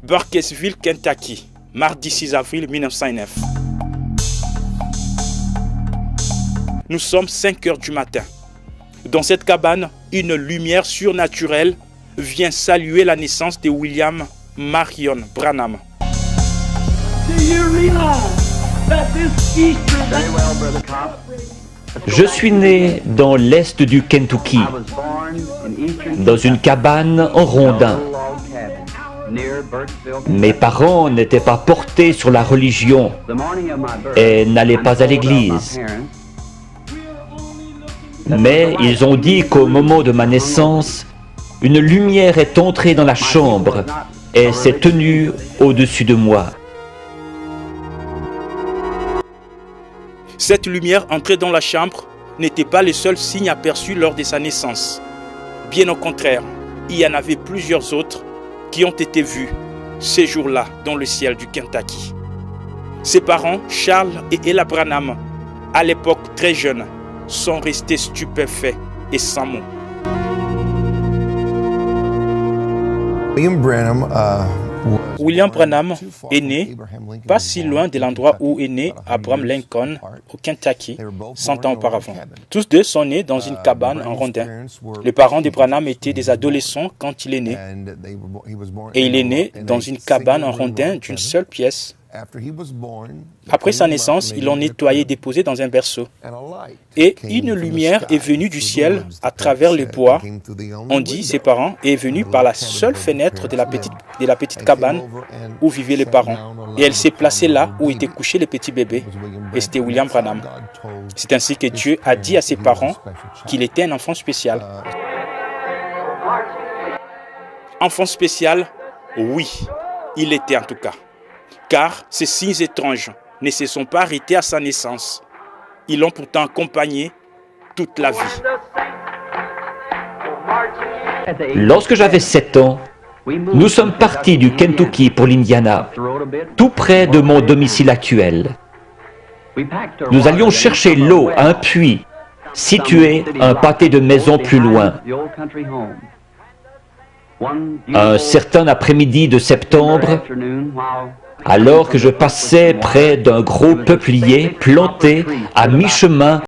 Burkesville, Kentucky, mardi 6 avril 1909. Nous sommes 5 heures du matin. Dans cette cabane, une lumière surnaturelle vient saluer la naissance de William Marion Branham. Je suis né dans l'est du Kentucky, dans une cabane en rondin. Mes parents n'étaient pas portés sur la religion et n'allaient pas à l'église. Mais ils ont dit qu'au moment de ma naissance, une lumière est entrée dans la chambre et s'est tenue au-dessus de moi. Cette lumière entrée dans la chambre n'était pas le seul signe aperçu lors de sa naissance. Bien au contraire, il y en avait plusieurs autres qui ont été vus ces jours-là dans le ciel du Kentucky. Ses parents, Charles et Ella Branham, à l'époque très jeunes, sont restés stupéfaits et sans mots. William Branham est né pas si loin de l'endroit où est né Abraham Lincoln au Kentucky 100 ans auparavant. Tous deux sont nés dans une cabane en rondin. Les parents de Branham étaient des adolescents quand il est né. Et il est né dans une cabane en rondin d'une seule pièce. Après sa naissance, ils l'ont nettoyé et déposé dans un berceau. Et une lumière est venue du ciel à travers les bois. On dit, ses parents, est venue par la seule fenêtre de la petite cabane où vivaient les parents. Et elle s'est placée là où étaient couchés les petits bébés. Et c'était William Branham. C'est ainsi que Dieu a dit à ses parents qu'il était un enfant spécial. Enfant spécial, oui, il était en tout cas. Car ces signes étranges ne se sont pas arrêtés à sa naissance. Ils l'ont pourtant accompagné toute la vie. Lorsque j'avais 7 ans, nous sommes partis du Kentucky pour l'Indiana, tout près de mon domicile actuel. Nous allions chercher l'eau à un puits situé un pâté de maisons plus loin. Un certain après-midi de septembre, alors que je passais près d'un gros peuplier planté à mi-chemin